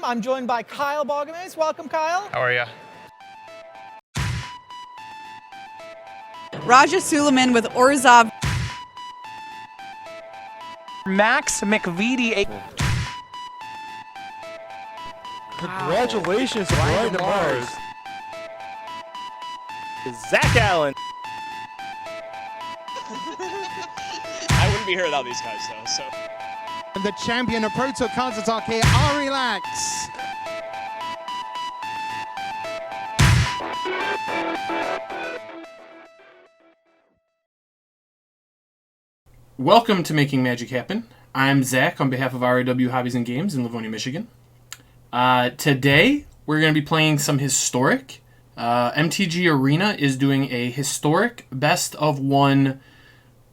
I'm joined by Kyle Balgamase. Welcome, Kyle. How are you? Raja Suleiman with Orzhov. Max McVitie. Congratulations, Brian DeMars. Zach Allen. I wouldn't be here without these guys, though. So. And the champion of Proto Counter-Attack here, Ari Lax. Welcome to Making Magic Happen. I'm Zach on behalf of RAW Hobbies and Games in Livonia, Michigan. Today, we're going to be playing some historic. MTG Arena is doing a historic best of one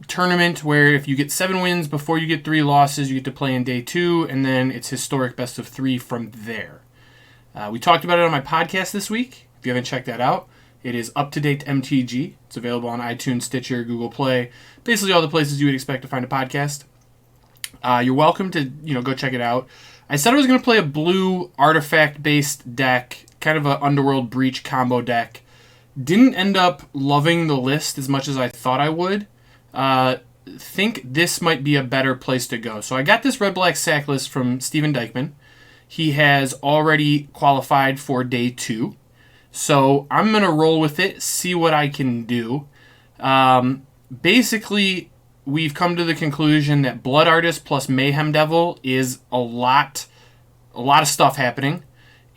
tournament where if you get 7 wins before you get 3 losses, you get to play in day 2, and then it's historic best of 3 from there. We talked about it on my podcast this week. If you haven't checked that out, it is Up to Date MTG. It's available on iTunes, Stitcher, Google Play, basically all the places you would expect to find a podcast. You're welcome to go check it out. I said I was going to play a blue artifact-based deck, kind of an Underworld Breach combo deck. Didn't end up loving the list as much as I thought I would. Think this might be a better place to go. So I got this red-black sack list from Steven Dykman. He has already qualified for day 2. So I'm going to roll with it, see what I can do. Basically, we've come to the conclusion that Blood Artist plus Mayhem Devil is a lot of stuff happening.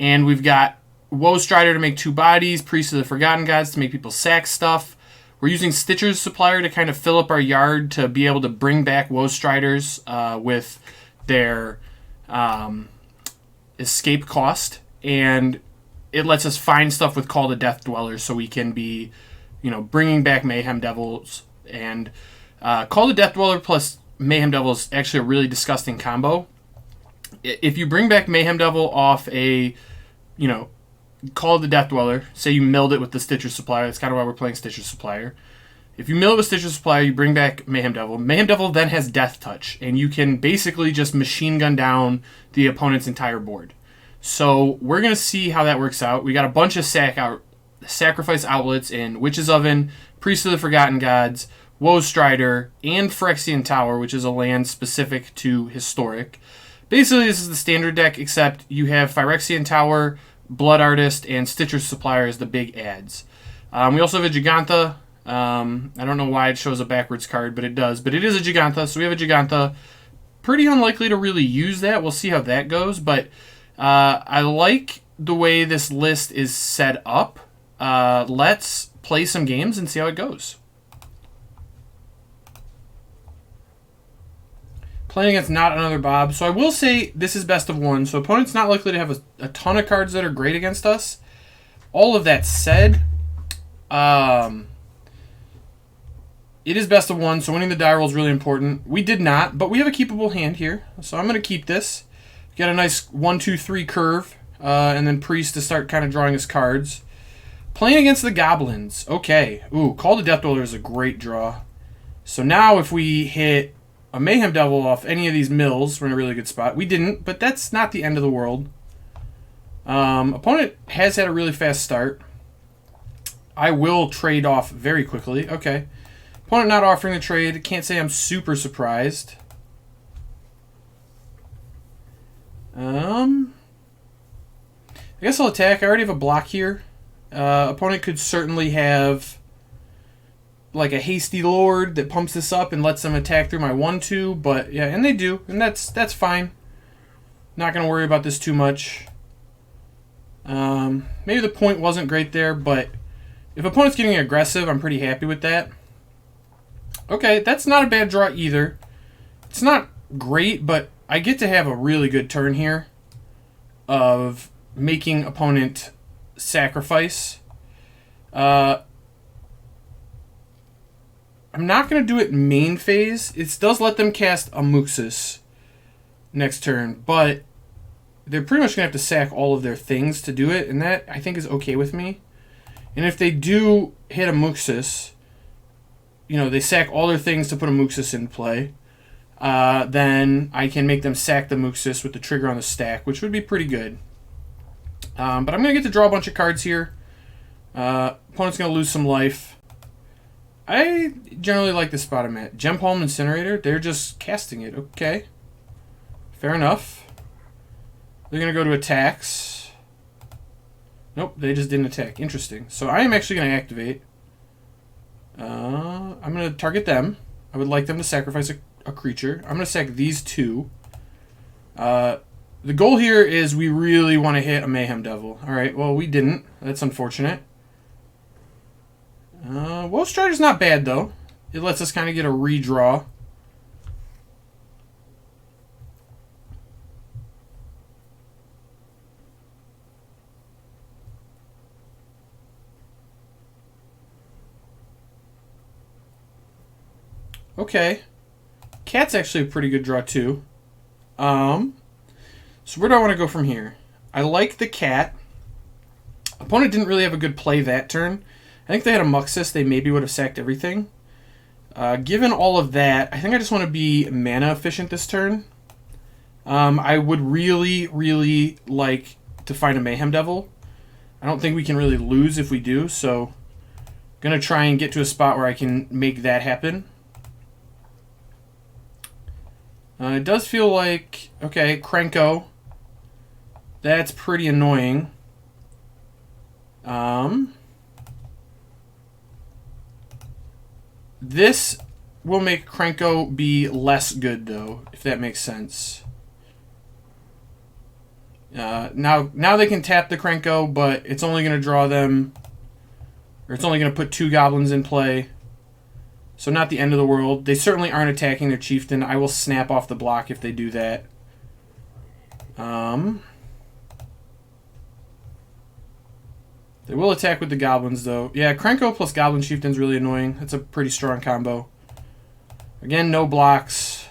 And we've got Woe Strider to make 2 bodies, Priest of the Forgotten Gods to make people sack stuff. We're using Stitcher's Supplier to kind of fill up our yard to be able to bring back Woe Striders with their escape cost. And it lets us find stuff with Call the Death Dwellers so we can be, bringing back Mayhem Devils. And Call the Death Dweller plus Mayhem Devil is actually a really disgusting combo. If you bring back Mayhem Devil off a, Call the Death Dweller, say you milled it with the Stitcher Supplier, that's kind of why we're playing Stitcher Supplier. If you mill it with Stitcher Supplier, you bring back Mayhem Devil. Mayhem Devil then has Death Touch, and you can basically just machine gun down the opponent's entire board. So we're going to see how that works out. We got a bunch of sacrifice outlets in Witch's Oven, Priest of the Forgotten Gods, Woe Strider, and Phyrexian Tower, which is a land specific to Historic. Basically, this is the standard deck, except you have Phyrexian Tower, Blood Artist, and Stitcher's Supplier as the big adds. We also have a Gigantha. I don't know why it shows a backwards card, but it does. But it is a Gigantha, so we have a Gigantha. Pretty unlikely to really use that. We'll see how that goes, but I like the way this list is set up. Let's play some games and see how it goes. Playing against Not Another Bob. So I will say this is best of 1, so opponent's not likely to have a ton of cards that are great against us. All of that said, it is best of 1, so winning the die roll is really important. We did not, but we have a keepable hand here, so I'm going to keep this. Get a nice 1-2-3 curve, and then Priest to start kind of drawing his cards. Playing against the Goblins. Okay. Ooh, Call the Death Dweller is a great draw. So now if we hit a Mayhem Devil off any of these mills, we're in a really good spot. We didn't, but that's not the end of the world. Opponent has had a really fast start. I will trade off very quickly. Okay. Opponent not offering the trade. Can't say I'm super surprised. I guess I'll attack. I already have a block here. Opponent could certainly have like a Hasty Lord that pumps this up and lets them attack through my 1-2, but yeah, and they do, and that's fine. Not going to worry about this too much. Maybe the point wasn't great there, but if opponent's getting aggressive, I'm pretty happy with that. Okay, that's not a bad draw either. It's not great, but I get to have a really good turn here of making opponent sacrifice. I'm not going to do it main phase. It does let them cast Amuxus next turn, but they're pretty much going to have to sack all of their things to do it, and that, I think, is okay with me. And if they do hit Amuxus, they sack all their things to put Amuxus in play. then I can make them sack the Muxus with the trigger on the stack, which would be pretty good. But I'm going to get to draw a bunch of cards here. Opponent's going to lose some life. I generally like the spot I'm at. Gem Palm Incinerator, they're just casting it. Okay. Fair enough. They're going to go to attacks. Nope, they just didn't attack. Interesting. So I am actually going to activate. I'm going to target them. I would like them to sacrifice a creature. I'm going to sack these two. The goal here is we really want to hit a Mayhem Devil. Alright, well, we didn't. That's unfortunate. Woe Strider's not bad, though. It lets us kind of get a redraw. Okay. Cat's actually a pretty good draw, too. So where do I want to go from here? I like the cat. Opponent didn't really have a good play that turn. I think if they had a Muxus, they maybe would have sacked everything. Given all of that, I think I just want to be mana efficient this turn. I would really, really like to find a Mayhem Devil. I don't think we can really lose if we do, so I'm going to try and get to a spot where I can make that happen. It does feel like, okay, Krenko. That's pretty annoying. This will make Krenko be less good, though, if that makes sense. Now they can tap the Krenko, but it's only going to draw them, or it's only going to put 2 goblins in play. So not the end of the world. They certainly aren't attacking their chieftain. I will snap off the block if they do that. They will attack with the goblins, though. Yeah, Krenko plus Goblin Chieftain's really annoying. That's a pretty strong combo. Again, no blocks.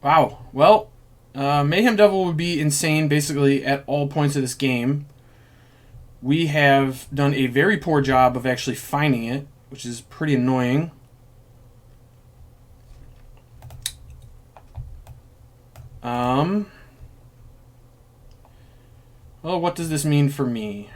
Wow. Well, Mayhem Devil would be insane basically at all points of this game. We have done a very poor job of actually finding it, which is pretty annoying. Well, what does this mean for me?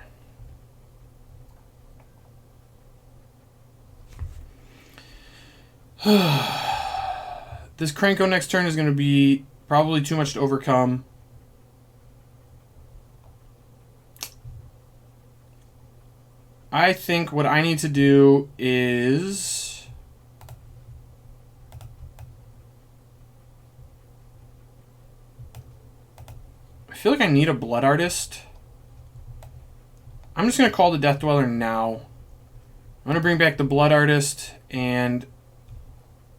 This Krenko next turn is going to be probably too much to overcome. I think what I need to do is... I feel like I need a Blood Artist. I'm just going to call the Death Dweller now. I'm going to bring back the Blood Artist and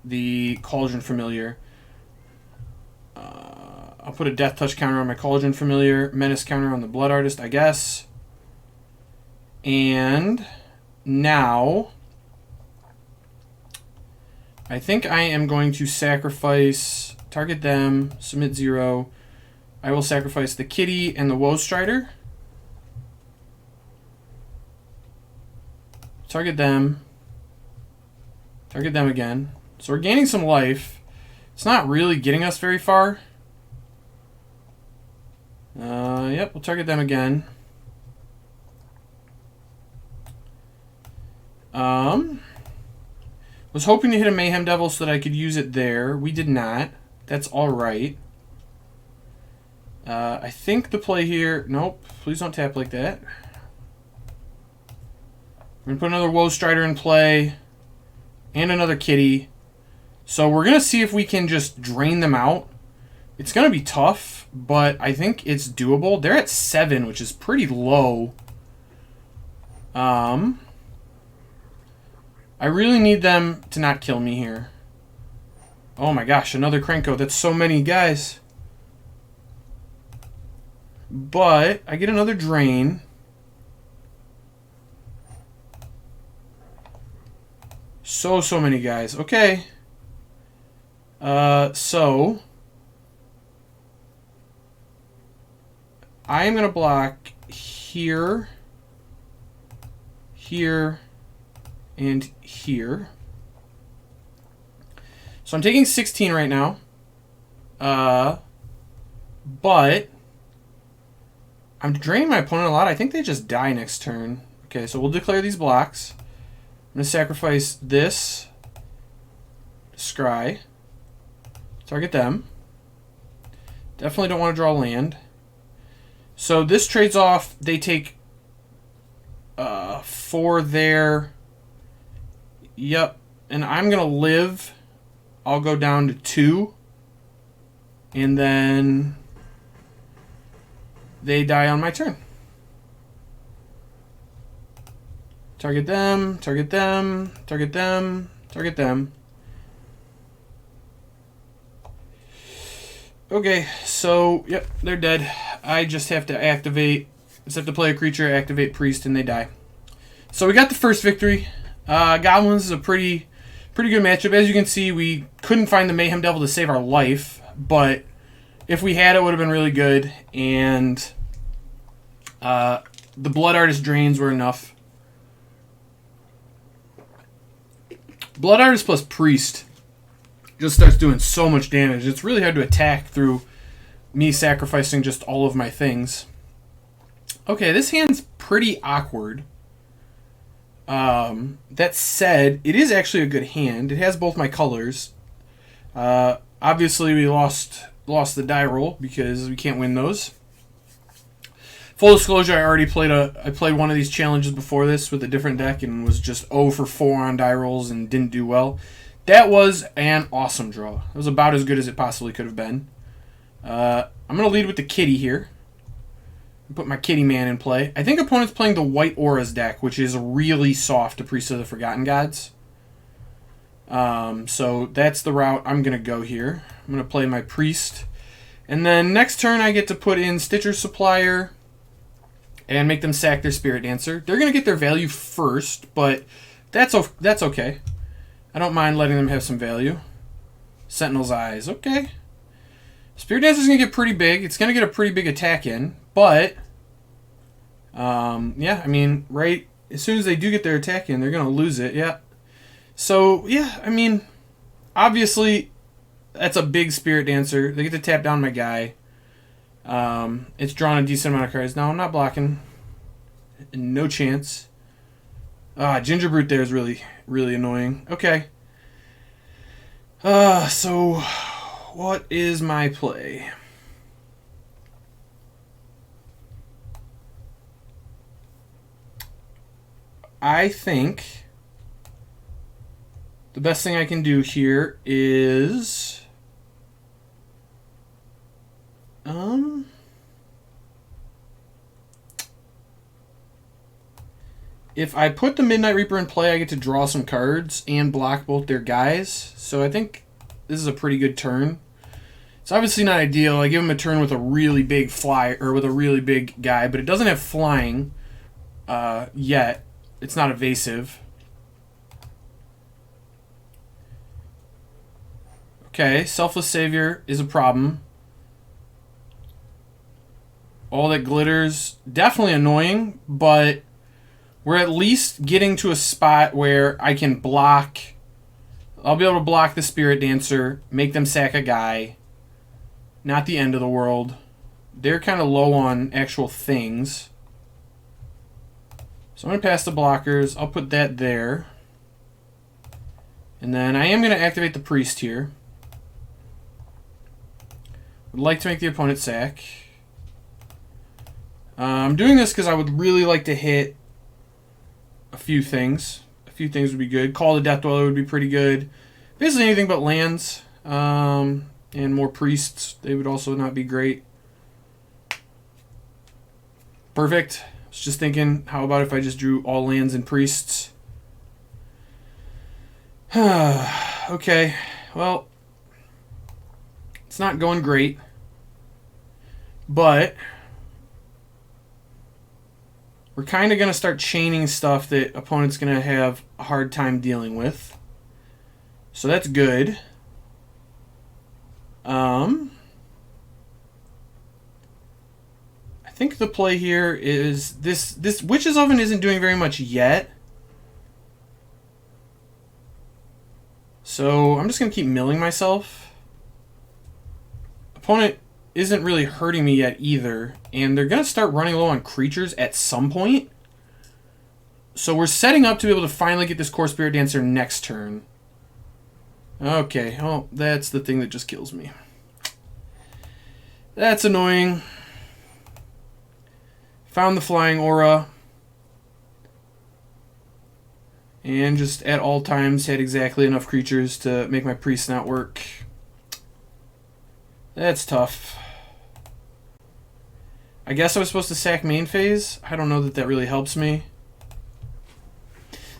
the Cauldron Familiar. I'll put a Death Touch counter on my Cauldron Familiar, Menace counter on the Blood Artist, I guess. And now I think I am going to sacrifice, target them, submit 0. I will sacrifice the Kitty and the Woe Strider. Target them. Target them again. So we're gaining some life. It's not really getting us very far. Yep, we'll target them again. Was hoping to hit a Mayhem Devil so that I could use it there. We did not. That's alright. I think the play here... Nope, please don't tap like that. We're going to put another Woe Strider in play. And another Kitty. So we're going to see if we can just drain them out. It's going to be tough, but I think it's doable. They're at 7, which is pretty low. I really need them to not kill me here. Oh my gosh, another Krenko. That's so many guys. But I get another drain. So many guys. Okay. So I am going to block here, here, and here. So I'm taking 16 right now. But I'm draining my opponent a lot. I think they just die next turn. Okay, so we'll declare these blocks. I'm going to sacrifice this. Scry. Target them. Definitely don't want to draw land. So this trades off. They take 4 there. Yep. And I'm going to live. I'll go down to 2. And then they die on my turn. Target them, target them, target them, target them. Okay, so, yep, they're dead. I just have to activate, just have to play a creature, activate Priest, and they die. So we got the first victory. Goblins is a pretty good matchup. As you can see, we couldn't find the Mayhem Devil to save our life, but if we had, it would have been really good. And the Blood Artist drains were enough. Blood Artist plus Priest just starts doing so much damage. It's really hard to attack through me sacrificing just all of my things. Okay, this hand's pretty awkward. That said, it is actually a good hand. It has both my colors. Obviously, we lost the die roll because we can't win those. Full disclosure, I played one of these challenges before this with a different deck and was just 0 for 4 on die rolls and didn't do well. That was an awesome draw. It was about as good as it possibly could have been. I'm going to lead with the kitty here. Put my kitty man in play. I think opponent's playing the White Auras deck, which is really soft to Priest of the Forgotten Gods. So that's the route I'm going to go here. I'm going to play my Priest. And then next turn I get to put in Stitcher Supplier and make them sack their Spirit Dancer. They're going to get their value first, but that's okay. I don't mind letting them have some value. Sentinel's Eyes, okay. Spirit Dancer's going to get pretty big. It's going to get a pretty big attack in, but yeah, I mean, right as soon as they do get their attack in, they're going to lose it, yeah. So, yeah, I mean, obviously, that's a big Spirit Dancer. They get to tap down my guy. It's drawn a decent amount of cards. No, I'm not blocking. No chance. Ginger Brute there is really, really annoying. Okay. So, what is my play? I think the best thing I can do here is if I put the Midnight Reaper in play, I get to draw some cards and block both their guys. So I think this is a pretty good turn. It's obviously not ideal. I give him a turn with a really big fly or with a really big guy, but it doesn't have flying yet. It's not evasive. Okay, Selfless Savior is a problem. All that glitters, definitely annoying, but we're at least getting to a spot where I can block. I'll be able to block the Spirit Dancer, make them sack a guy. Not the end of the world. They're kind of low on actual things. So I'm going to pass the blockers. I'll put that there. And then I am going to activate the Priest here. Would like to make the opponent sack. I'm doing this because I would really like to hit a few things. A few things would be good. Call the Death Dweller would be pretty good. Basically anything but lands. And more priests. They would also not be great. Perfect. I was just thinking, how about if I just drew all lands and priests? Okay. Well, it's not going great. But we're kind of going to start chaining stuff that opponent's going to have a hard time dealing with. So that's good. I think the play here is this Witch's Oven isn't doing very much yet. So I'm just going to keep milling myself. Opponent isn't really hurting me yet either. And they're going to start running low on creatures at some point. So we're setting up to be able to finally get this Core Spirit Dancer next turn. Okay, oh, that's the thing that just kills me. That's annoying. Found the Flying Aura. And just at all times had exactly enough creatures to make my priest not work. That's tough. I guess I was supposed to sack main phase. I don't know that that really helps me.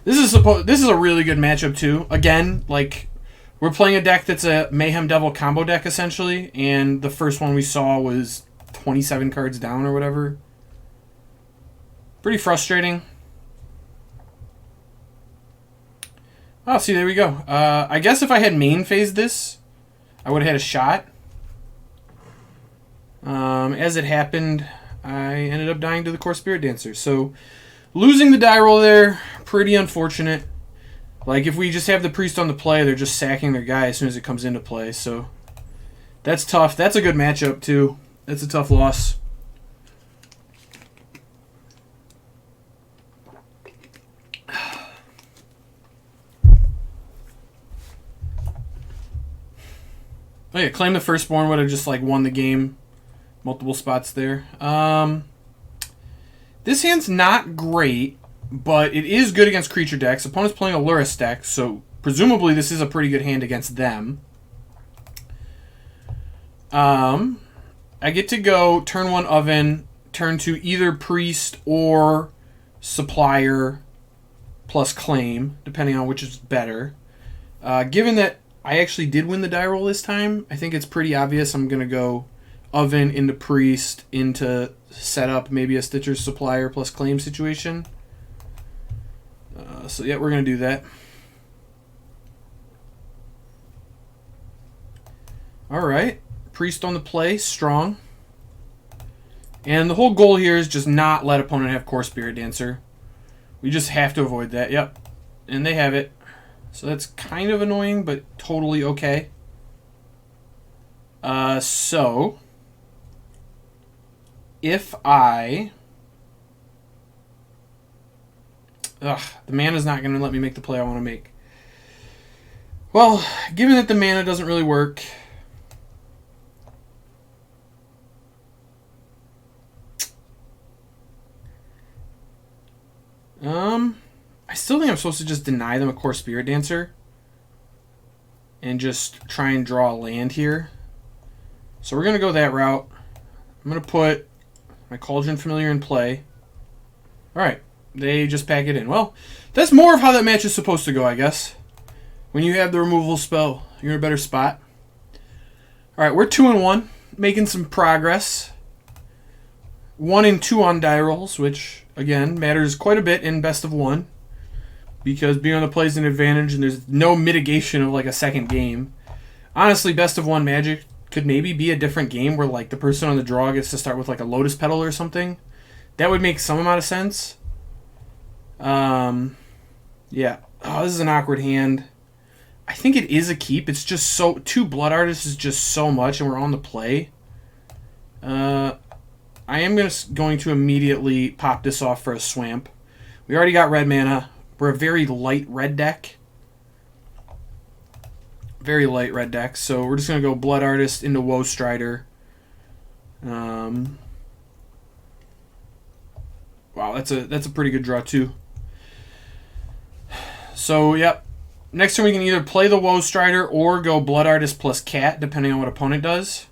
This is a really good matchup too. Again, like, we're playing a deck that's a Mayhem Devil combo deck essentially, and the first one we saw was 27 cards down or whatever. Pretty frustrating. Oh, see, there we go. I guess if I had main phased this, I would have had a shot. As it happened, I ended up dying to the Core Spirit Dancer. So, losing the die roll there, pretty unfortunate. Like, if we just have the priest on the play, they're just sacking their guy as soon as it comes into play. So, that's tough. That's a good matchup, too. That's a tough loss. Oh yeah, Claim the Firstborn would have just like won the game. Multiple spots there. This hand's not great, but it is good against creature decks. Opponent's playing a Lurrus deck, so presumably this is a pretty good hand against them. I get to go turn 1 Oven, turn 2 either Priest or Supplier plus Claim, depending on which is better. Given that I actually did win the die roll this time, I think it's pretty obvious I'm going to go Oven into Priest into setup, maybe a Stitcher's Supplier plus Claim situation. So yeah, we're going to do that. Alright, Priest on the play, strong. And the whole goal here is just not let opponent have Core Spirit Dancer. We just have to avoid that, yep. And they have it. So that's kind of annoying, but totally okay. So, if I... the mana's not going to let me make the play I want to make. Well, given that the mana doesn't really work... I still think I'm supposed to just deny them a Core Spirit Dancer and just try and draw a land here. So we're going to go that route. I'm going to put my Cauldron Familiar in play. Alright, they just pack it in. Well, that's more of how that match is supposed to go, I guess. When you have the removal spell, you're in a better spot. Alright, we're 2-1, making some progress. 1 and 2 on die rolls, which, again, matters quite a bit in best of 1. Because being on the play is an advantage, and there's no mitigation of like a second game. Honestly, best of 1 Magic could maybe be a different game where like the person on the draw gets to start with like a Lotus Petal or something. That would make some amount of sense. Yeah. Oh, this is an awkward hand. I think it is a keep. It's just so... 2 Blood Artists is just so much, and we're on the play. I am going to immediately pop this off for a Swamp. We already got red mana. We're a very light red deck. Very light red deck. So we're just going to go Blood Artist into Woe Strider. Wow, that's a pretty good draw too. So, yep. Next turn we can either play the Woe Strider or go Blood Artist plus Cat, depending on what opponent does.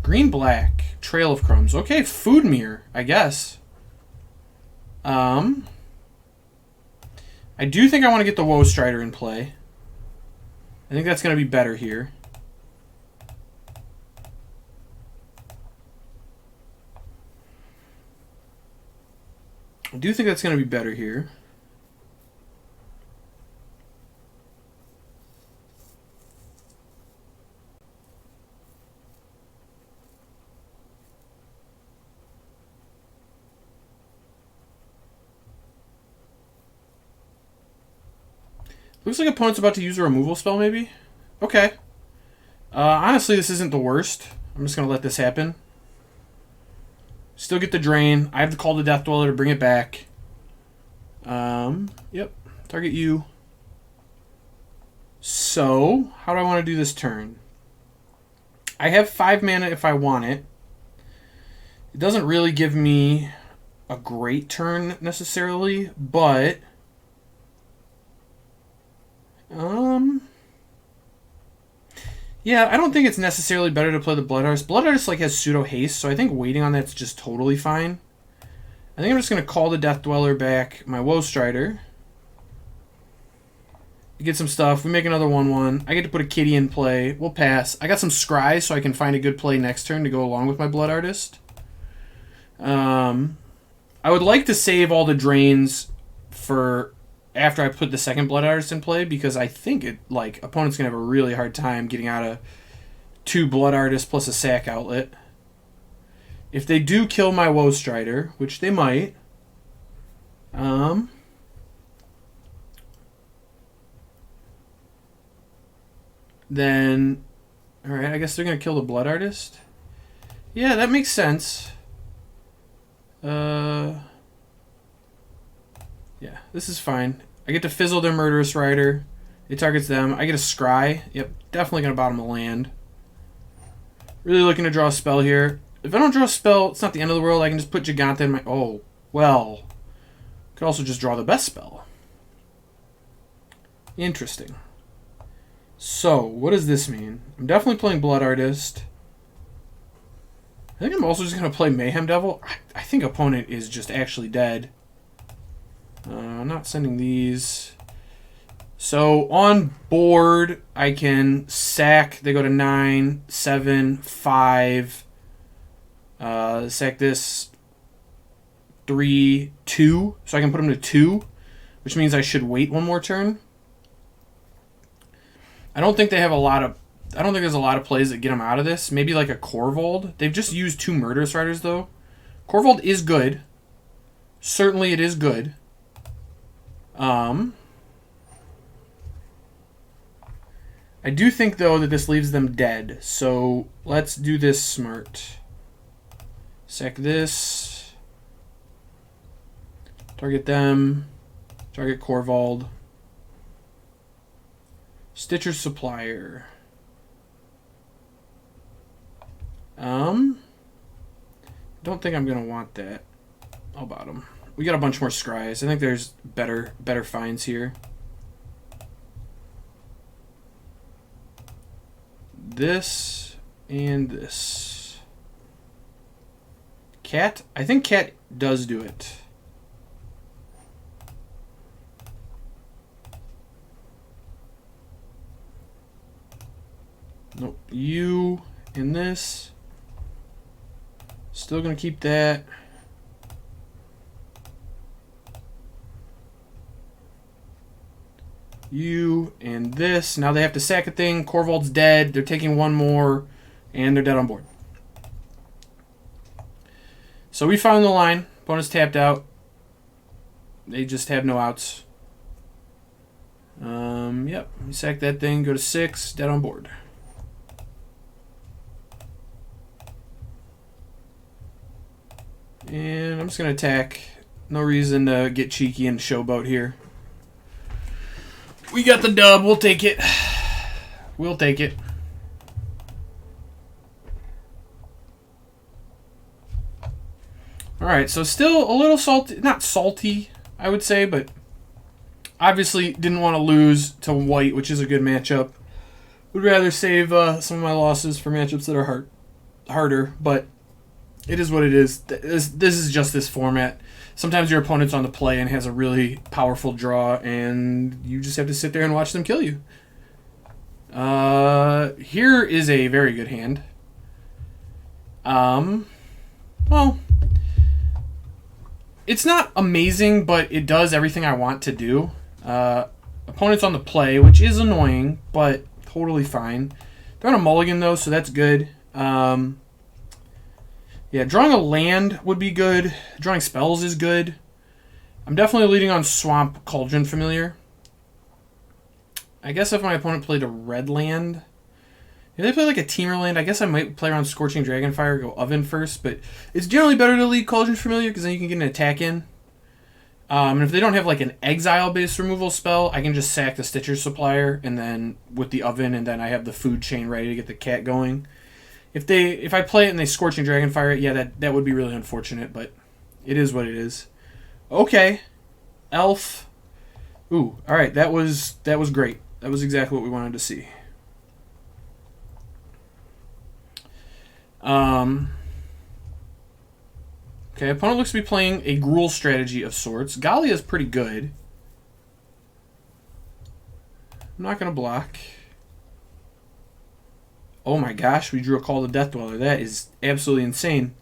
Green-black. Trail of Crumbs. Okay, Food Mirror, I guess. I do think I want to get the Woe Strider in play. I think that's going to be better here. I do think that's going to be better here. Looks like opponent's about to use a removal spell, maybe? Okay. Honestly, this isn't the worst. I'm just going to let this happen. Still get the drain. I have to call the Death Dweller to bring it back. Yep. Target you. So, how do I want to do this turn? I have 5 mana if I want it. It doesn't really give me a great turn necessarily, but yeah, I don't think it's necessarily better to play the Blood Artist. Blood Artist like has pseudo haste, so I think waiting on that's just totally fine. I think I'm just gonna call the Death Dweller back, my Woe Strider. Get some stuff. We make another 1/1. I get to put a kitty in play. We'll pass. I got some scry, so I can find a good play next turn to go along with my Blood Artist. I would like to save all the drains for after I put the second Blood Artist in play, because I think opponent's gonna have a really hard time getting out of 2 Blood Artists plus a sack outlet. If they do kill my Woe Strider, which they might, then, alright, I guess they're going to kill the Blood Artist. Yeah, that makes sense. Yeah, this is fine. I get to fizzle their Murderous Rider. It targets them. I get a Scry. Yep, definitely going to bottom the land. Really looking to draw a spell here. If I don't draw a spell, it's not the end of the world. I can just put Giganta in my... Oh, well. Could also just draw the best spell. Interesting. So, what does this mean? I'm definitely playing Blood Artist. I think I'm also just going to play Mayhem Devil. I think opponent is just actually dead. I'm not sending these. So, on board, I can sack. They go to 9, 7, 5. Sack this 3, 2. So I can put them to 2, which means I should wait one more turn. I don't think there's a lot of plays that get them out of this. Maybe like a Corvold. They've just used 2 Murderous Riders, though. Corvold is good. Certainly it is good. I do think, though, that this leaves them dead. So let's do this smart. Sack this. Target them. Target Corvold. Stitcher's Supplier. Don't think I'm gonna want that. I'll bottom. We got a bunch more scries. I think there's better finds here. This and this. Cat? I think Cat does do it. Nope. You and this. Still gonna keep that. You and this. Now they have to sack a thing. Corvold's dead. They're taking 1 more, and they're dead on board. So we found the line. Opponent's tapped out. They just have no outs. Yep. We sack that thing. Go to 6. Dead on board. And I'm just going to attack. No reason to get cheeky and showboat here. We got the dub. We'll take it. We'll take it. Alright, so still a little salty. Not salty, I would say, but obviously didn't want to lose to white, which is a good matchup. Would rather save some of my losses for matchups that are harder, but it is what it is. This is just this format. Sometimes your opponent's on the play and has a really powerful draw, and you just have to sit there and watch them kill you. Here is a very good hand. Well, it's not amazing, but it does everything I want to do. Opponent's on the play, which is annoying, but totally fine. They're on a mulligan, though, so that's good. Yeah, drawing a land would be good. Drawing spells is good. I'm definitely leading on Swamp Cauldron Familiar. I guess if my opponent played a red land, if they play like a Teamer land, I guess I might play around Scorching Dragonfire, go Oven first, but it's generally better to lead Cauldron Familiar because then you can get an attack in. And if they don't have like an exile-based removal spell, I can just sack the Stitcher Supplier and then with the Oven, and then I have the food chain ready to get the cat going. If I play it and they Scorching Dragonfire it, yeah, that would be really unfortunate, but it is what it is. Okay, Elf. Ooh, all right, that was great. That was exactly what we wanted to see. Okay, opponent looks to be playing a Gruul strategy of sorts. Gallia is pretty good. I'm not going to block. Oh my gosh, we drew a Call to Death Dweller. That is absolutely insane.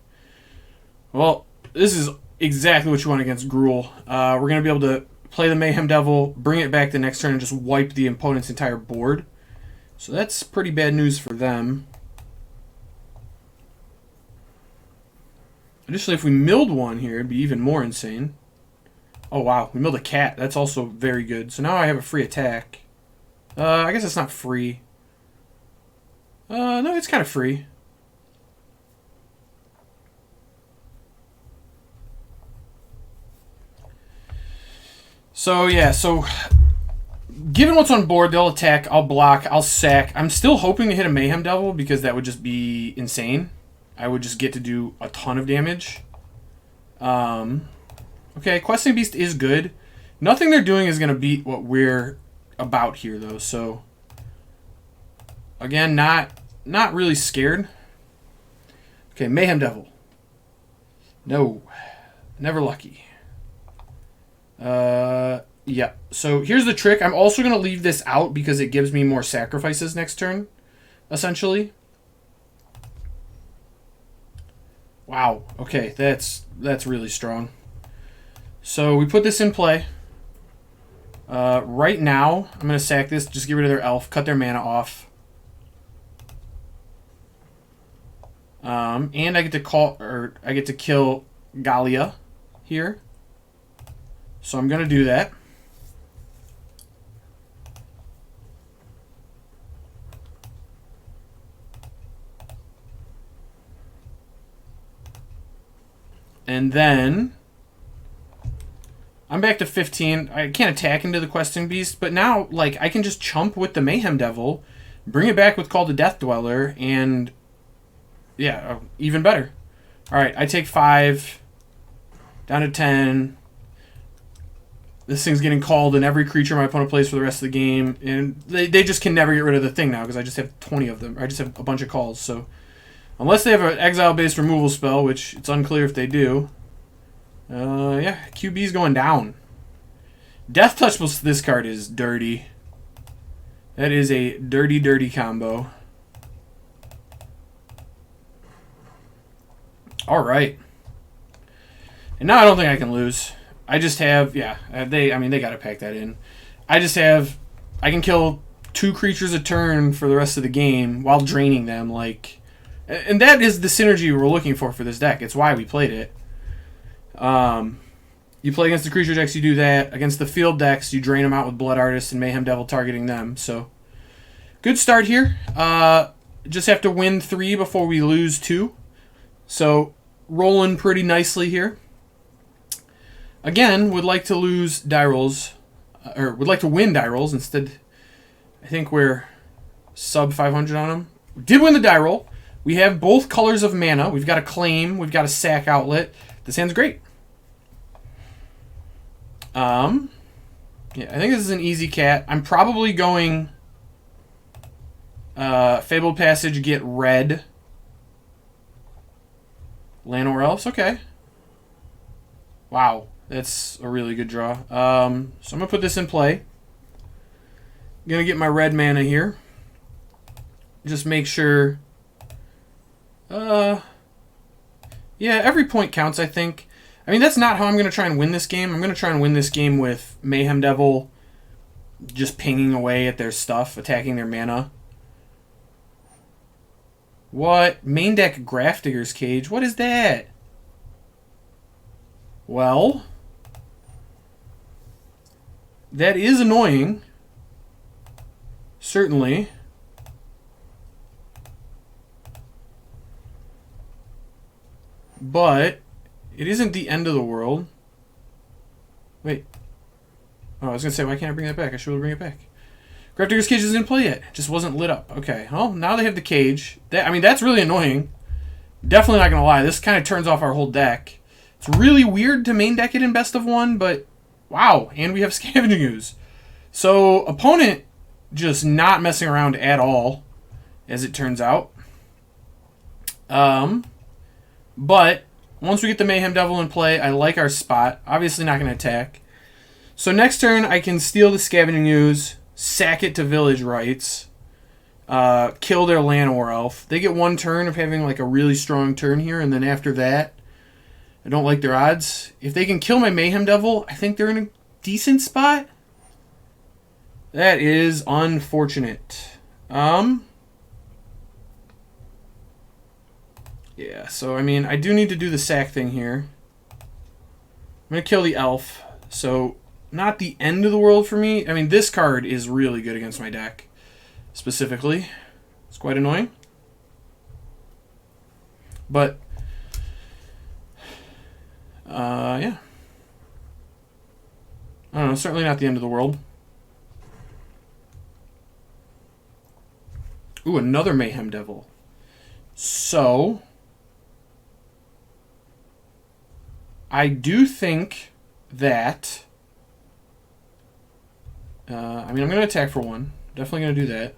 Well, this is exactly what you want against Gruul. We're going to be able to play the Mayhem Devil, bring it back the next turn, and just wipe the opponent's entire board. So that's pretty bad news for them. Additionally, if we milled one here, it'd be even more insane. Oh, wow. We milled a cat. That's also very good. So now I have a free attack. I guess it's not free. No, it's kind of free. So, yeah. So, given what's on board, they'll attack. I'll block. I'll sack. I'm still hoping to hit a Mayhem Devil because that would just be insane. I would just get to do a ton of damage. Okay, Questing Beast is good. Nothing they're doing is going to beat what we're about here, though. So, again, not really scared. Okay, Mayhem Devil. No. Never lucky. Yeah. So, here's the trick. I'm also going to leave this out because it gives me more sacrifices next turn, essentially. Wow. Okay, that's really strong. So we put this in play. Right now, I'm gonna sack this. Just get rid of their elf, cut their mana off. And I get to kill Gallia here. So I'm gonna do that. And then I'm back to 15. I can't attack into the Questing Beast, but now like I can just chump with the Mayhem Devil, bring it back with Call to Death Dweller, and yeah, even better. All right, I take 5 down to 10. This thing's getting called in every creature my opponent plays for the rest of the game, and they just can never get rid of the thing now because I just have 20 of them. I just have a bunch of calls, so unless they have an exile-based removal spell, which it's unclear if they do. Yeah, QB's going down. Death Touch plus this card is dirty. That is a dirty, dirty combo. All right. And now I don't think I can lose. I just have, yeah, they got to pack that in. I can kill 2 creatures a turn for the rest of the game while draining them, like... And that is the synergy we're looking for this deck. It's why we played it. You play against the creature decks, you do that. Against the field decks, you drain them out with Blood Artist and Mayhem Devil targeting them. So, good start here. Just have to win 3 before we lose 2. So, rolling pretty nicely here. Again, would like to lose die rolls, or would like to win die rolls. Instead, I think we're sub 500 on them. We did win the die roll. We have both colors of mana. We've got a claim. We've got a sack outlet. This hand's great. Yeah, I think this is an easy cat. I'm probably going Fabled Passage, get red. Llanowar Elves, okay. Wow, that's a really good draw. So I'm going to put this in play. I'm going to get my red mana here. Just make sure... yeah, every point counts, I think. I mean, that's not how I'm going to try and win this game. I'm going to try and win this game with Mayhem Devil just pinging away at their stuff, attacking their mana. What? Main deck Grafdigger's Cage? What is that? Well, that is annoying. certainly. But it isn't the end of the world. Wait. Oh, I was going to say, why can't I bring that back? I should bring it back. Grafdigger's Cage isn't in play yet. It just wasn't lit up. Okay. Well, now they have the cage. I mean, that's really annoying. Definitely not going to lie. This kind of turns off our whole deck. It's really weird to main deck it in best of one, but wow. And we have Scavenging Ooze. So, opponent just not messing around at all, as it turns out. But once we get the Mayhem Devil in play, I like our spot. Obviously not going to attack. So next turn, I can steal the Scavenging Ooze, sack it to Village Rites, kill their Llanowar Elf. They get one turn of having like a really strong turn here, and then after that, I don't like their odds. If they can kill my Mayhem Devil, I think they're in a decent spot. That is unfortunate. Yeah, so, I mean, I do need to do the sack thing here. I'm going to kill the elf. So, not the end of the world for me. I mean, this card is really good against my deck, specifically. It's quite annoying. But, yeah. I don't know, certainly not the end of the world. Ooh, another Mayhem Devil. So, I do think that... I mean, I'm going to attack for one. Definitely going to do that.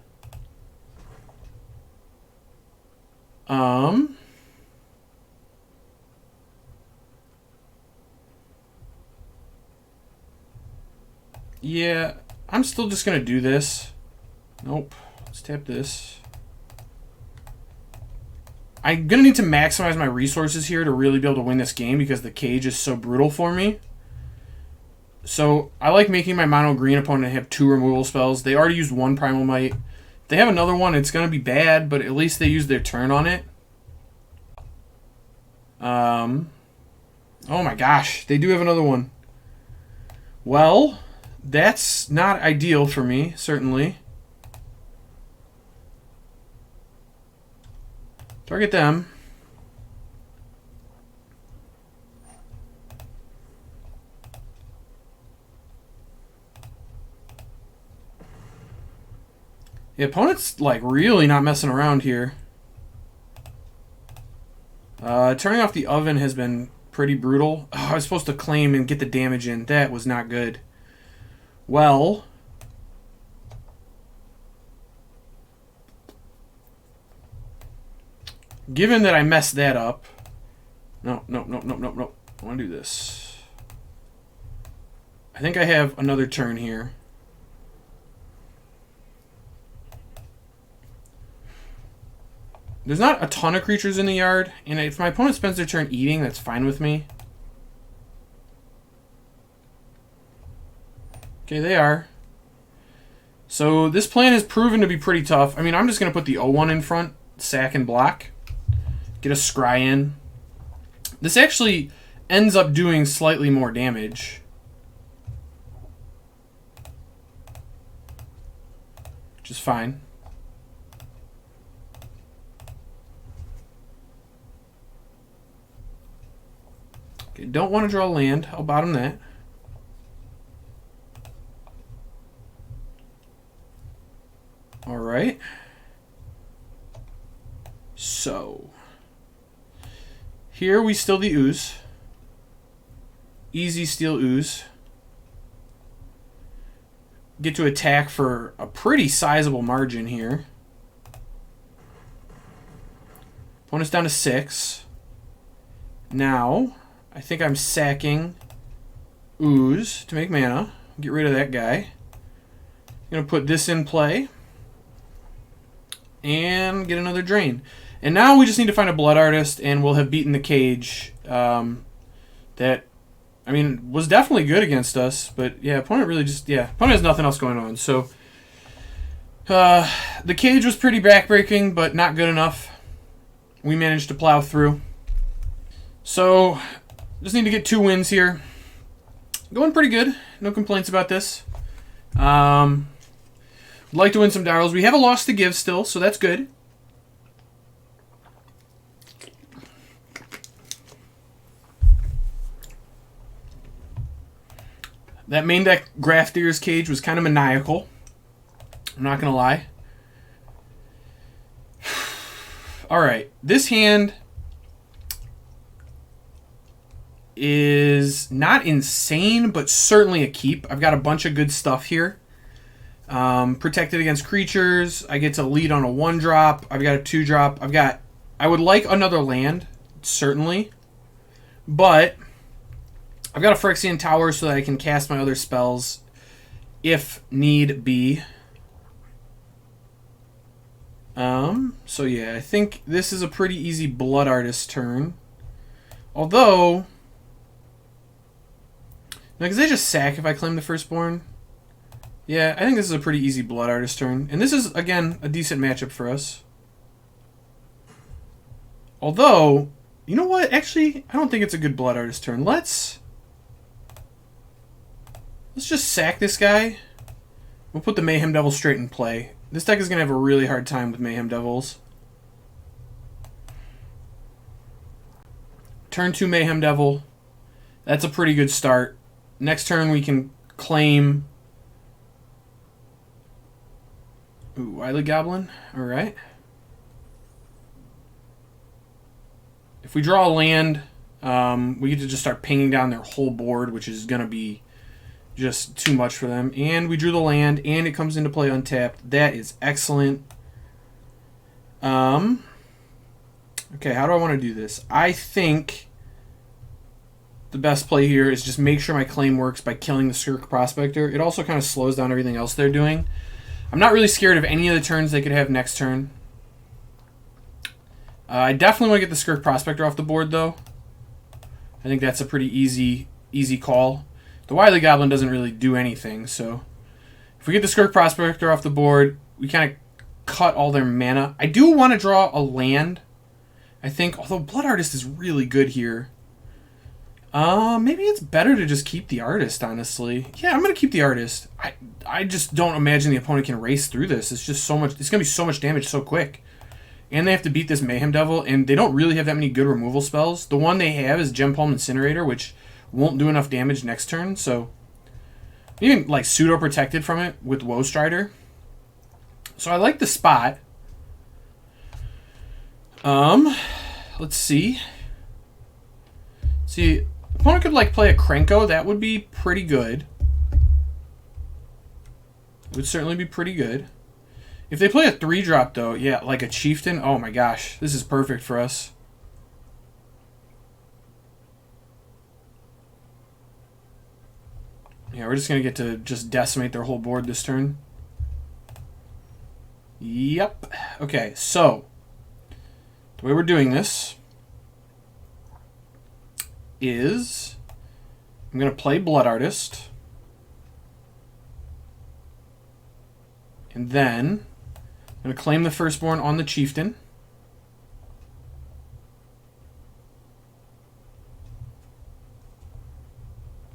Yeah, I'm still just going to do this. Nope. Let's tap this. I'm going to need to maximize my resources here to really be able to win this game because the cage is so brutal for me. So I like making my mono green opponent have 2 removal spells. They already used 1 Primal Might. If they have another one, it's going to be bad, but at least they used their turn on it. Oh my gosh, they do have another one. Well, that's not ideal for me, certainly. Target them. The opponent's like really not messing around here. Turning off the oven has been pretty brutal. Oh, I was supposed to claim and get the damage in. That was not good. Well, given that I messed that up, no. I want to do this. I think I have another turn here. There's not a ton of creatures in the yard, and if my opponent spends their turn eating, that's fine with me. Okay, they are. So this plan has proven to be pretty tough. I mean, I'm just going to put the 0-1 in front, sack and block. Get a scry in. This actually ends up doing slightly more damage. Which is fine. Okay, don't want to draw land. I'll bottom that. All right. So, here we steal the ooze. Easy steal ooze. Get to attack for a pretty sizable margin here. Opponent's down to 6. Now, I think I'm sacking ooze to make mana. Get rid of that guy. I'm going to put this in play. And get another drain. And now we just need to find a Blood Artist, and we'll have beaten the cage. That, I mean, was definitely good against us. But, yeah, opponent really just, yeah, opponent has nothing else going on. So, the cage was pretty backbreaking, but not good enough. We managed to plow through. So, just need to get 2 wins here. Going pretty good. No complaints about this. I'd like to win some Darrells. We have a loss to give still, so that's good. That main deck Grafdigger's Cage was kind of maniacal. I'm not going to lie. Alright, this hand is not insane, but certainly a keep. I've got a bunch of good stuff here. Protected against creatures. I get to lead on a 1-drop. I've got a 2-drop. I would like another land, certainly. But I've got a Phyrexian Tower so that I can cast my other spells if need be. So yeah, I think this is a pretty easy Blood Artist turn. Although, now, because I just sack if I claim the Firstborn. Yeah, I think this is a pretty easy Blood Artist turn. And this is, again, a decent matchup for us. Although, you know what? Actually, I don't think it's a good Blood Artist turn. Let's just sack this guy. We'll put the Mayhem Devil straight in play. This deck is going to have a really hard time with Mayhem Devils. Turn 2 Mayhem Devil. That's a pretty good start. Next turn we can claim... Ooh, Wily Goblin. Alright. If we draw a land, we get to just start pinging down their whole board, which is going to be just too much for them. And we drew the land, and it comes into play untapped. That is excellent. Okay, how do I want to do this? I think the best play here is just make sure my claim works by killing the Skirk Prospector. It also kind of slows down everything else they're doing. I'm not really scared of any of the turns they could have next turn. I definitely want to get the Skirk Prospector off the board, though. I think that's a pretty easy call. The Wily Goblin doesn't really do anything, so if we get the Skirk Prospector off the board, we kind of cut all their mana. I do want to draw a land, I think, although Blood Artist is really good here. Maybe it's better to just keep the Artist, honestly. Yeah, I'm going to keep the Artist. I just don't imagine the opponent can race through this. It's just so much. It's going to be so much damage so quick. And they have to beat this Mayhem Devil, and they don't really have that many good removal spells. The one they have is Gem Palm Incinerator, which won't do enough damage next turn, so even like pseudo protected from it with Woe Strider. So I like the spot. Let's see. Opponent could like play a Krenko. That would be pretty good. It would certainly be pretty good. If they play a 3-drop though, yeah, like a Chieftain. Oh my gosh, this is perfect for us. Yeah, we're just going to get to just decimate their whole board this turn. Yep. Okay, so the way we're doing this is I'm going to play Blood Artist. And then I'm going to claim the Firstborn on the Chieftain.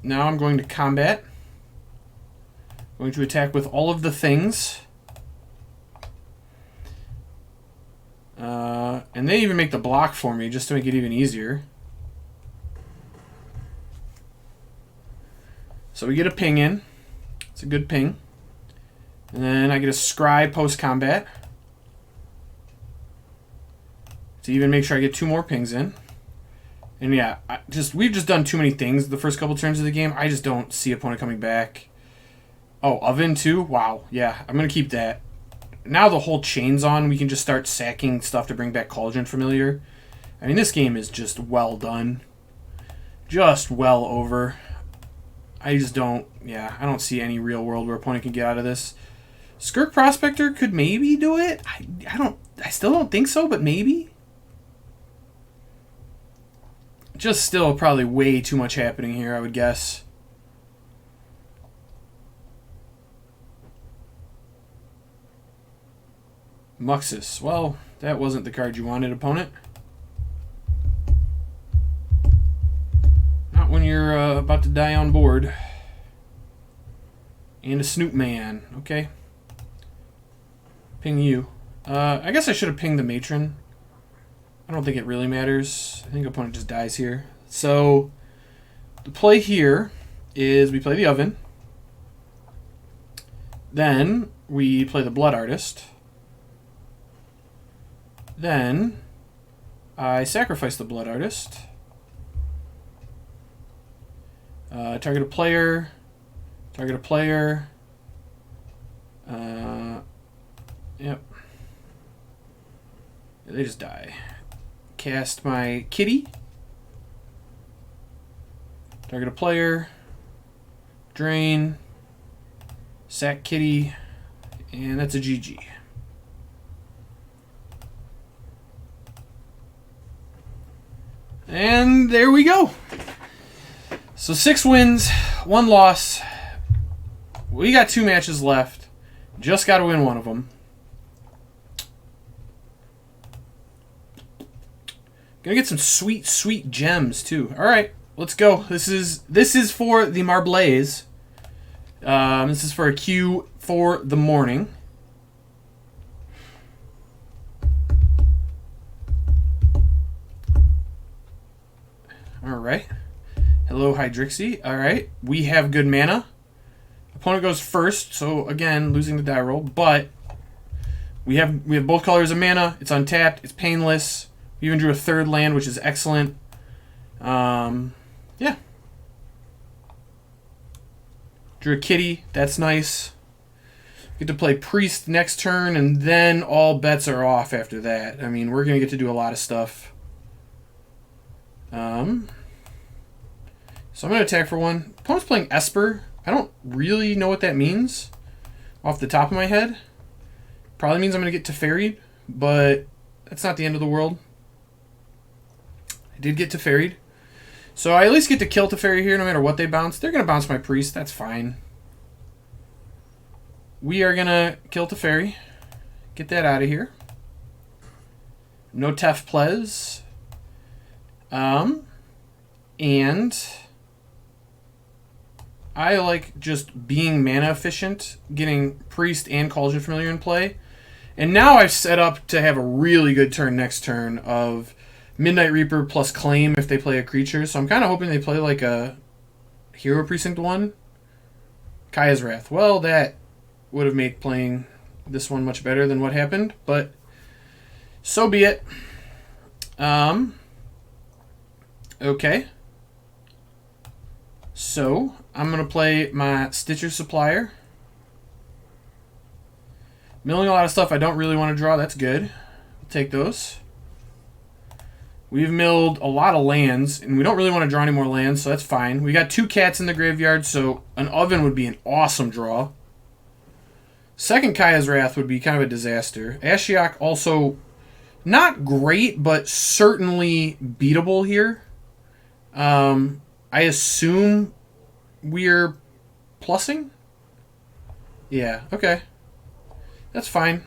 Now I'm going to combat. I'm going to attack with all of the things. And they even make the block for me just to make it even easier. So we get a ping in. It's a good ping. And then I get a scry post-combat. To even make sure I get 2 more pings in. And yeah, we've just done too many things the first couple turns of the game. I just don't see opponent coming back. Oh, Oven too? Wow. Yeah, I'm going to keep that. Now the whole chain's on, we can just start sacking stuff to bring back Cauldron Familiar. I mean, this game is just well done. Just well over. I just don't, yeah, I don't see any real world where opponent can get out of this. Skirk Prospector could maybe do it. I still don't think so, but maybe. Just still probably way too much happening here, I would guess. Muxus. Well, that wasn't the card you wanted, opponent. Not when you're about to die on board. And a Snoop Man. Okay. Ping you. I guess I should have pinged the matron. I don't think it really matters. I think opponent just dies here. So the play here is we play the oven. Then we play the blood artist. Then I sacrifice the blood artist. Target a player. Target a player. Yep. They just die. Cast my kitty. Target a player. Drain. Sack kitty. And that's a GG. And there we go. So 6 wins, 1 loss. We got 2 matches left. Just got to win one of them. Gonna get some sweet, sweet gems too. All right, let's go. This is for the Marblaze. This is for a queue for the morning. All right. Hello, Hydrixie. All right, we have good mana. Opponent goes first, so again, losing the die roll, but we have both colors of mana. It's untapped. It's painless. We even drew a 3rd land, which is excellent. Yeah. Drew a kitty. That's nice. Get to play priest next turn, and then all bets are off after that. I mean, we're gonna get to do a lot of stuff. So I'm going to attack for 1. Opponent's playing Esper. I don't really know what that means off the top of my head. Probably means I'm going to get Teferied, but that's not the end of the world. I did get Teferied. So I at least get to kill Teferi here no matter what they bounce. They're going to bounce my priest. That's fine. We are going to kill Teferi. Get that out of here. No Tef Plez. And I like just being mana efficient, getting Priest and Cauldron Familiar in play. And now I've set up to have a really good turn next turn of Midnight Reaper plus Claim if they play a creature. So I'm kind of hoping they play like a Hero Precinct 1. Kaya's Wrath. Well, that would have made playing this one much better than what happened, but so be it. Okay. So I'm going to play my Stitcher Supplier. Milling a lot of stuff I don't really want to draw. That's good. I'll take those. We've milled a lot of lands, and we don't really want to draw any more lands, so that's fine. We got 2 cats in the graveyard, so an oven would be an awesome draw. Second Kaya's Wrath would be kind of a disaster. Ashiok also not great, but certainly beatable here. I assume we're plussing? Yeah, okay. That's fine.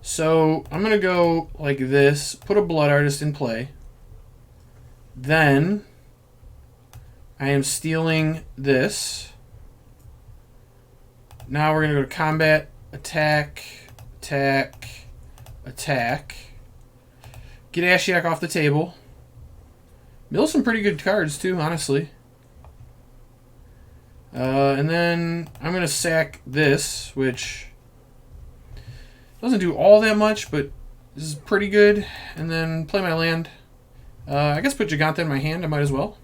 So I'm going to go like this, put a Blood Artist in play. Then I am stealing this. Now we're going to go to combat, attack, attack, attack. Get Ashiok off the table. Mill some pretty good cards too, honestly. And then I'm going to sack this, which doesn't do all that much, but this is pretty good. And then play my land. I guess put Giganta in my hand. I might as well.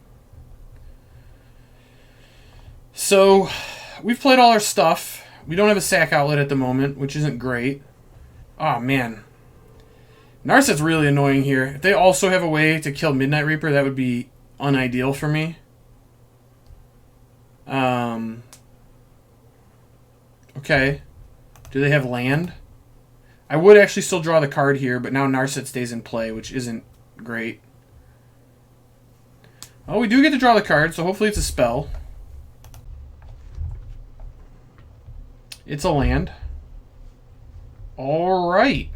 So we've played all our stuff. We don't have a sack outlet at the moment, which isn't great. Oh, man. Narset's really annoying here. If they also have a way to kill Midnight Reaper, that would be unideal for me. Okay. Do they have land? I would actually still draw the card here, but now Narset stays in play, which isn't great. Oh, we do get to draw the card, so hopefully it's a spell. It's a land. Alright.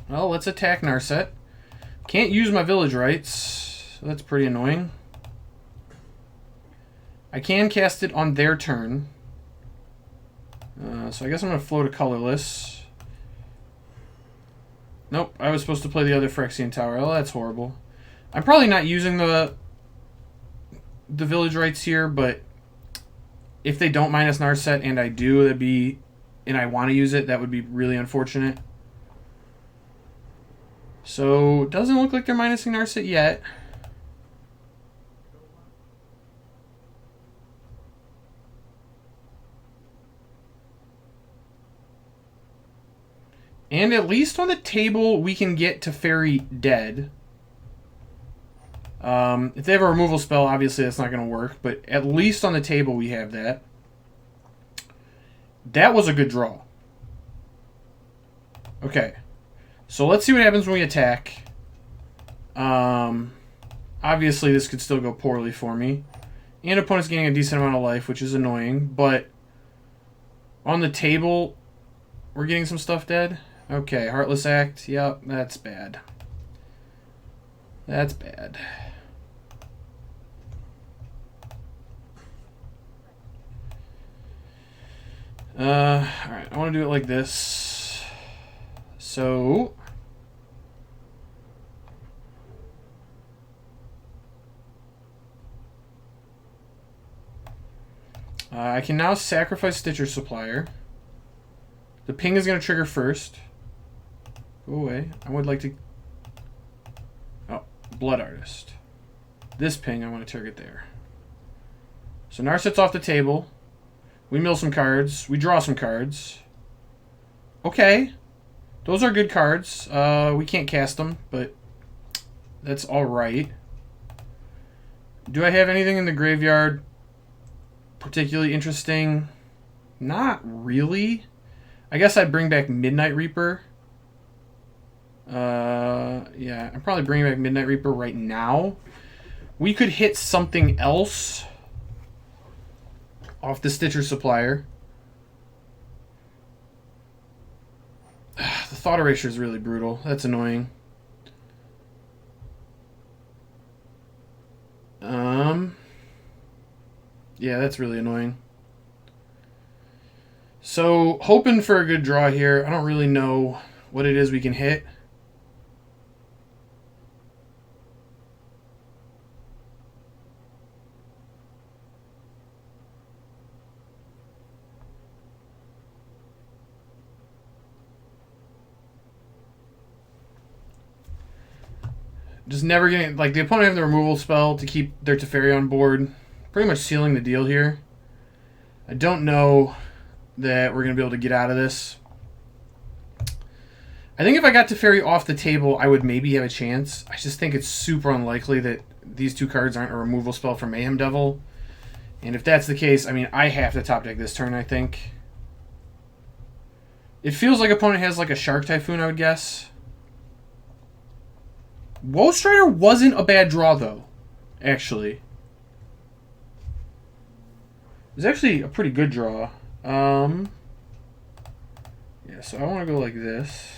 Well, let's attack Narset. Can't use my village rights, so that's pretty annoying. I can cast it on their turn. So I guess I'm going to float a colorless. Nope, I was supposed to play the other Phyrexian Tower. Oh, that's horrible. I'm probably not using the village rights here, but if they don't minus Narset and I do, that'd be, and I want to use it, that would be really unfortunate. So it doesn't look like they're minusing Narset yet. And at least on the table, we can get Teferi dead. If they have a removal spell, obviously that's not going to work. But at least on the table, we have that. That was a good draw. Okay. So let's see what happens when we attack. Obviously, this could still go poorly for me. And opponent's getting a decent amount of life, which is annoying. But on the table, we're getting some stuff dead. Okay, Heartless Act. Yep, that's bad. That's bad. Alright, I want to do it like this. So... I can now sacrifice Stitcher Supplier. The ping is going to trigger first. Go away. I would like to... Oh, Blood Artist. This ping I want to target there. So Narset's off the table. We mill some cards. We draw some cards. Okay. Those are good cards. We can't cast them, but that's alright. Do I have anything in the graveyard particularly interesting? Not really. I guess I'd bring back Midnight Reaper. Yeah, I'm probably bringing back Midnight Reaper right now. We could hit something else off the Stitcher Supplier. The Thought Erasure is really brutal. That's annoying. Yeah, that's really annoying. So, hoping for a good draw here. I don't really know what it is we can hit. Just never getting... Like, the opponent have the removal spell to keep their Teferi on board. Pretty much sealing the deal here. I don't know that we're going to be able to get out of this. I think if I got Teferi off the table, I would maybe have a chance. I just think it's super unlikely that these two cards aren't a removal spell from Mayhem Devil. And if that's the case, I mean, I have to top deck this turn, I think. It feels like opponent has like a Shark Typhoon, I would guess. Woe Strider wasn't a bad draw, though, actually. It was actually a pretty good draw. Yeah, so I want to go like this.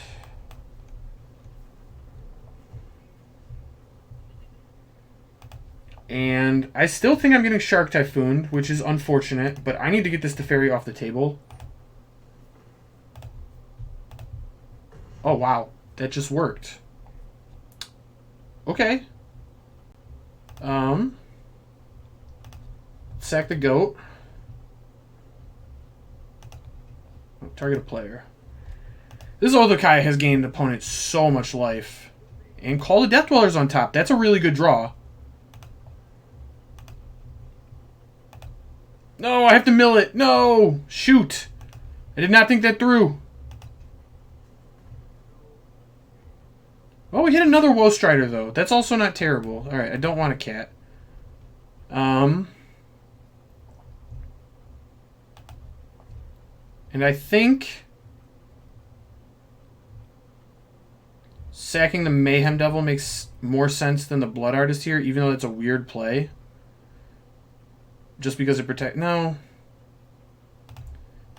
And I still think I'm getting Shark Typhoon, which is unfortunate, but I need to get this Teferi off the table. Oh, wow. That just worked. Okay. Sack the goat. Target a player. This Odokai has gained opponent so much life. And Call the Death Dwellers on top. That's a really good draw. No, I have to mill it. No! Shoot! I did not think that through. Well, we hit another Woe Strider, though. That's also not terrible. Alright, I don't want a cat. And I think sacking the Mayhem Devil makes more sense than the Blood Artist here, even though it's a weird play. Just because it protects... No.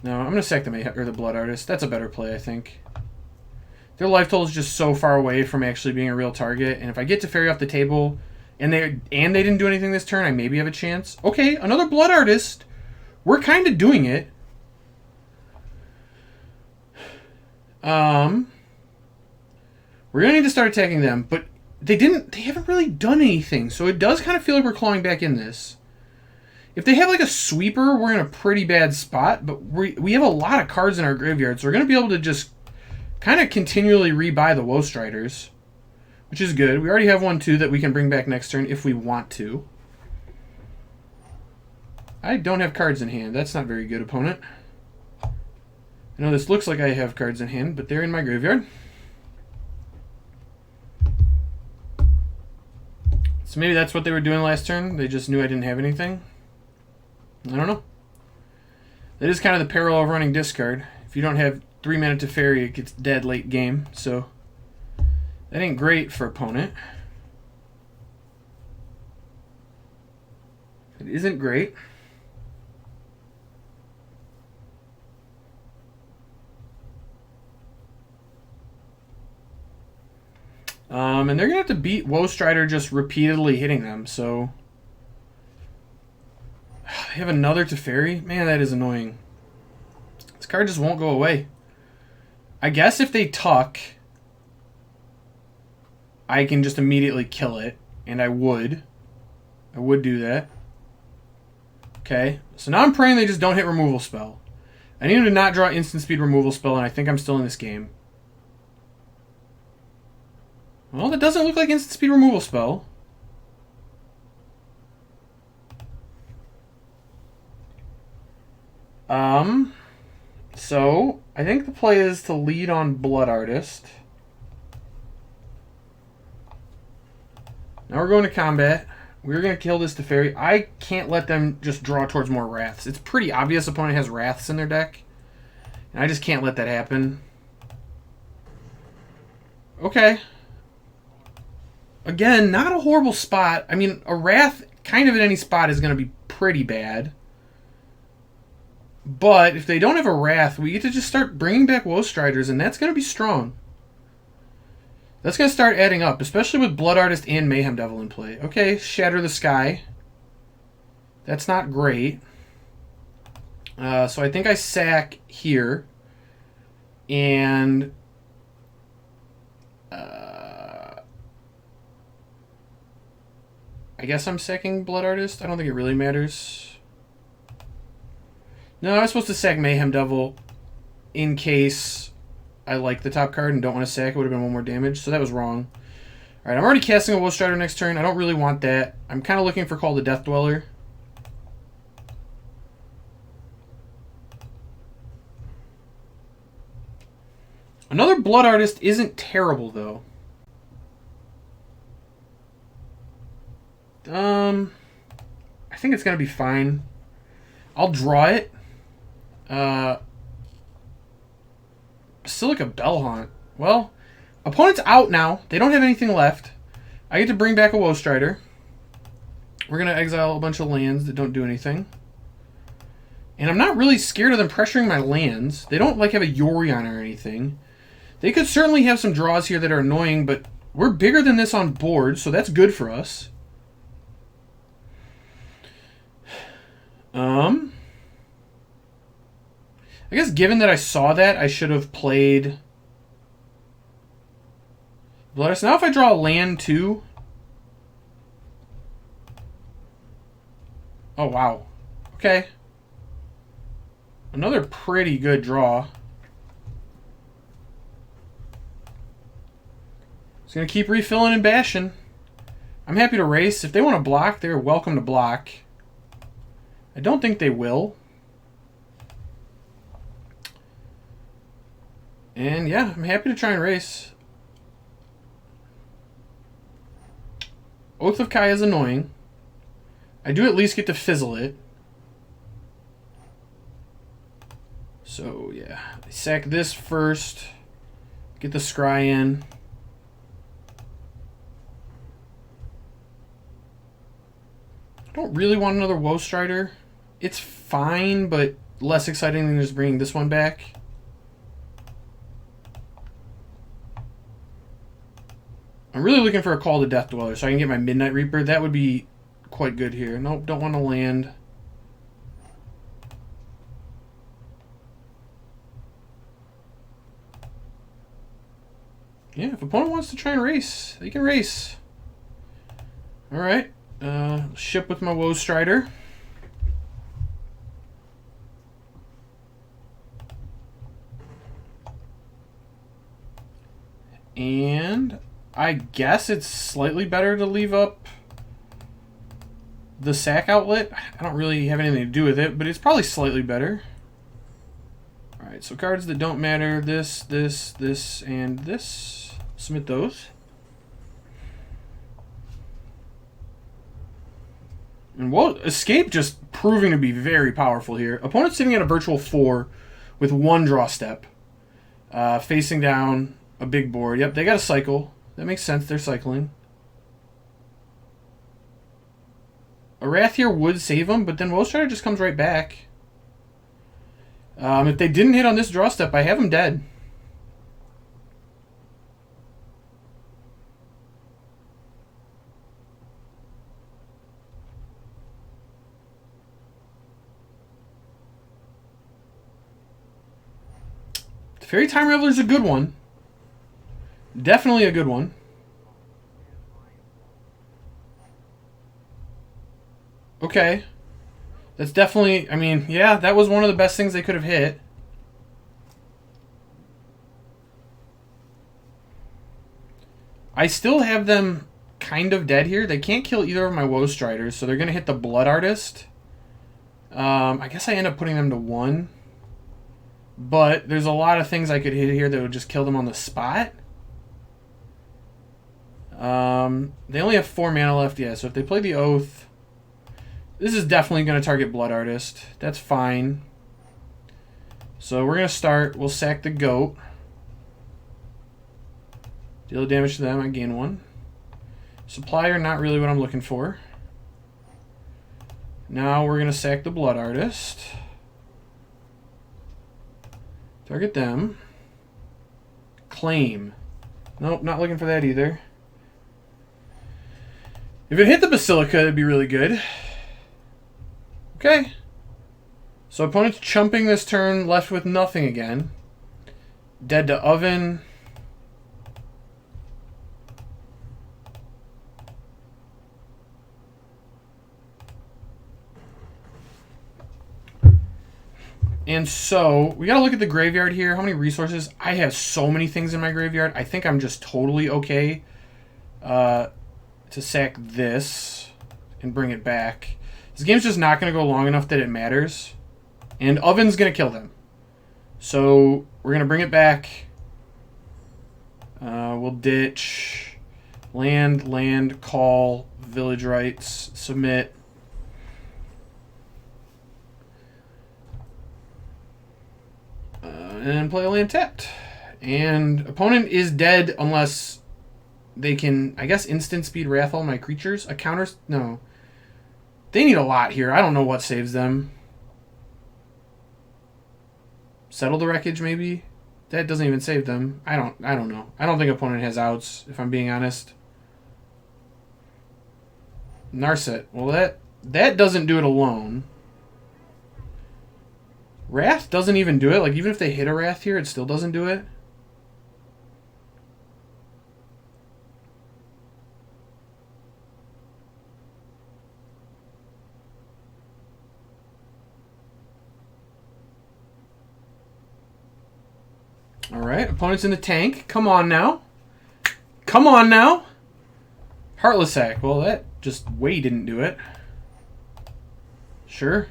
No, I'm going to sack the Mayhem or the Blood Artist. That's a better play, I think. Their life total is just so far away from actually being a real target, and if I get Teferi off the table and they didn't do anything this turn, I maybe have a chance. Okay, another Blood Artist. We're kind of doing it. We're gonna need to start attacking them, but they haven't really done anything, so it does kind of feel like we're clawing back in this. If they have like a sweeper, we're in a pretty bad spot, but we have a lot of cards in our graveyard, so we're gonna be able to just kind of continually rebuy the Woe Striders, which is good. We already have one too that we can bring back next turn if we want to. I don't have cards in hand. That's not very good, opponent. I know this looks like I have cards in hand, but they're in my graveyard. So maybe that's what they were doing last turn. They just knew I didn't have anything. I don't know. That is kind of the peril of running discard. If you don't have 3 mana to Teferi, it gets dead late game. So that ain't great for opponent. It isn't great. And they're going to have to beat Woe Strider just repeatedly hitting them, so... They have another Teferi? Man, that is annoying. This card just won't go away. I guess if they tuck, I can just immediately kill it, and I would. I would do that. Okay, so now I'm praying they just don't hit removal spell. I need them to not draw instant speed removal spell, and I think I'm still in this game. Well, that doesn't look like instant speed removal spell. So I think the play is to lead on Blood Artist. Now we're going to combat. We're going to kill this Teferi. I can't let them just draw towards more Wraths. It's pretty obvious opponent has Wraths in their deck. And I just can't let that happen. Okay. Again, not a horrible spot. I mean, a Wrath kind of at any spot is going to be pretty bad. But if they don't have a Wrath, we get to just start bringing back Woe Striders, and that's going to be strong. That's going to start adding up, especially with Blood Artist and Mayhem Devil in play. Okay, Shatter the Sky. That's not great. So I think I sack here. And... I guess I'm sacking Blood Artist. I don't think it really matters. No, I was supposed to sack Mayhem Devil in case I like the top card and don't want to sack. It would have been 1 more damage, so that was wrong. Alright, I'm already casting a Woe Strider next turn. I don't really want that. I'm kind of looking for Call the Death Dweller. Another Blood Artist isn't terrible, though. I think it's going to be fine. I'll draw it. Basilica Bellhaunt. Well, opponent's out now. They don't have anything left. I get to bring back a Woe Strider. We're going to exile a bunch of lands that don't do anything. And I'm not really scared of them pressuring my lands. They don't like have a Yorion or anything. They could certainly have some draws here that are annoying, but we're bigger than this on board, so that's good for us. I guess given that I saw that, I should have played Bloodlust. Now if I draw a land too... Oh, wow. Okay. Another pretty good draw. Just going to keep refilling and bashing. I'm happy to race. If they want to block, they're welcome to block. I don't think they will. And yeah, I'm happy to try and race. Oath of Kai is annoying. I do at least get to fizzle it. So yeah, I sack this first. Get the scry in. I don't really want another Woe Strider. It's fine, but less exciting than just bringing this one back. I'm really looking for a Call to Death Dweller so I can get my Midnight Reaper. That would be quite good here. Nope, don't want to land. opponent wants to try and race. They can race. Alright. Ship with my Woe Strider. And I guess it's slightly better to leave up the sack outlet. I don't really have anything to do with it, but it's probably slightly better. Alright, so cards that don't matter. This, and this. Submit those. And whoa, Escape just proving to be very powerful here. Opponent sitting at a virtual 4 with 1 draw step. Facing down a big board. Yep, they got a cycle. That makes sense. They're cycling. A Wrath here would save them, but then Woe Strider just comes right back. If they didn't hit on this draw step, I have them dead. Fairy Time Reveler's a good one. Definitely a good one. Okay. That's definitely, I mean, yeah, that was one of the best things they could have hit. I still have them kind of dead here. They can't kill either of my Woe Striders, so they're going to hit the Blood Artist. I guess I end up putting them to 1. But there's a lot of things I could hit here that would just kill them on the spot. They only have 4 mana left, yeah, so if they play the Oath, this is definitely going to target Blood Artist. That's fine. So we're going to start, we'll sack the Goat. Deal damage to them, I gain 1. Supplier, not really what I'm looking for. Now we're going to sack the Blood Artist. Target them. Claim. Nope, not looking for that either. If it hit the Basilica, it'd be really good. Okay. So opponent's chumping this turn, left with nothing again. Dead to Oven. And so, we gotta look at the graveyard here. How many resources? I have so many things in my graveyard. I think I'm just totally okay to sack this and bring it back. This game's just not going to go long enough that it matters. And Oven's going to kill them. So, we're going to bring it back. We'll ditch land, call, village rights, submit. And play a land tapped. And opponent is dead unless they can, I guess, instant speed wrath all my creatures. A counter, no. They need a lot here. I don't know what saves them. Settle the Wreckage, maybe? That doesn't even save them. I don't know. I don't think opponent has outs, if I'm being honest. Narset. Well, that doesn't do it alone. Wrath doesn't even do it. Like, even if they hit a Wrath here, it still doesn't do it. Alright, opponent's in the tank. Come on now. Come on now. Heartless Sack. Well, that just way didn't do it. Sure.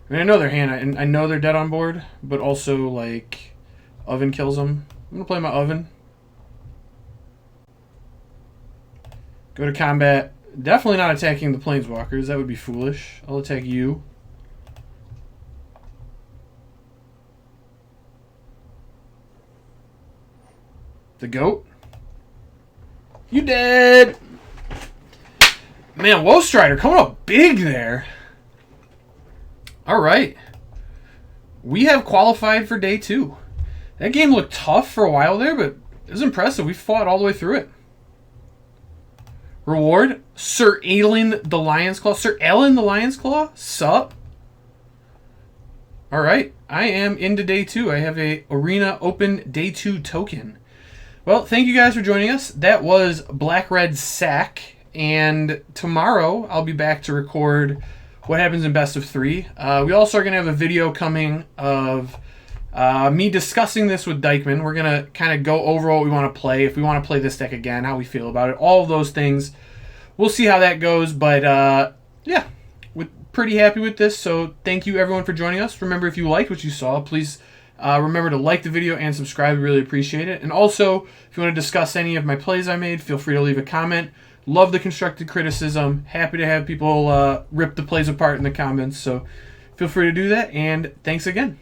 I mean, I know their hand, and I know they're dead on board, but also, like, Oven kills them. I'm going to play my Oven. Go to combat. Definitely not attacking the Planeswalkers. That would be foolish. I'll attack you. The Goat. You dead! Man, Woe Strider coming up big there. Alright. We have qualified for day 2. That game looked tough for a while there, but it was impressive. We fought all the way through it. Reward, Sir Alan the Lion's Claw. Sir Alan the Lion's Claw? Sup? Alright. I am into day 2. I have a Arena Open day 2 token. Well, thank you guys for joining us. That was Black Red Sack, and tomorrow I'll be back to record what happens in best of 3. We also are going to have a video coming of me discussing this with Dykeman. We're going to kind of go over what we want to play, if we want to play this deck again, how we feel about it, all of those things. We'll see how that goes, but yeah, we're pretty happy with this, so thank you everyone for joining us. Remember, if you liked what you saw, please remember to like the video and subscribe. We really appreciate it. And also, if you want to discuss any of my plays I made, feel free to leave a comment. Love the constructive criticism. Happy to have people rip the plays apart in the comments, so feel free to do that, and thanks again.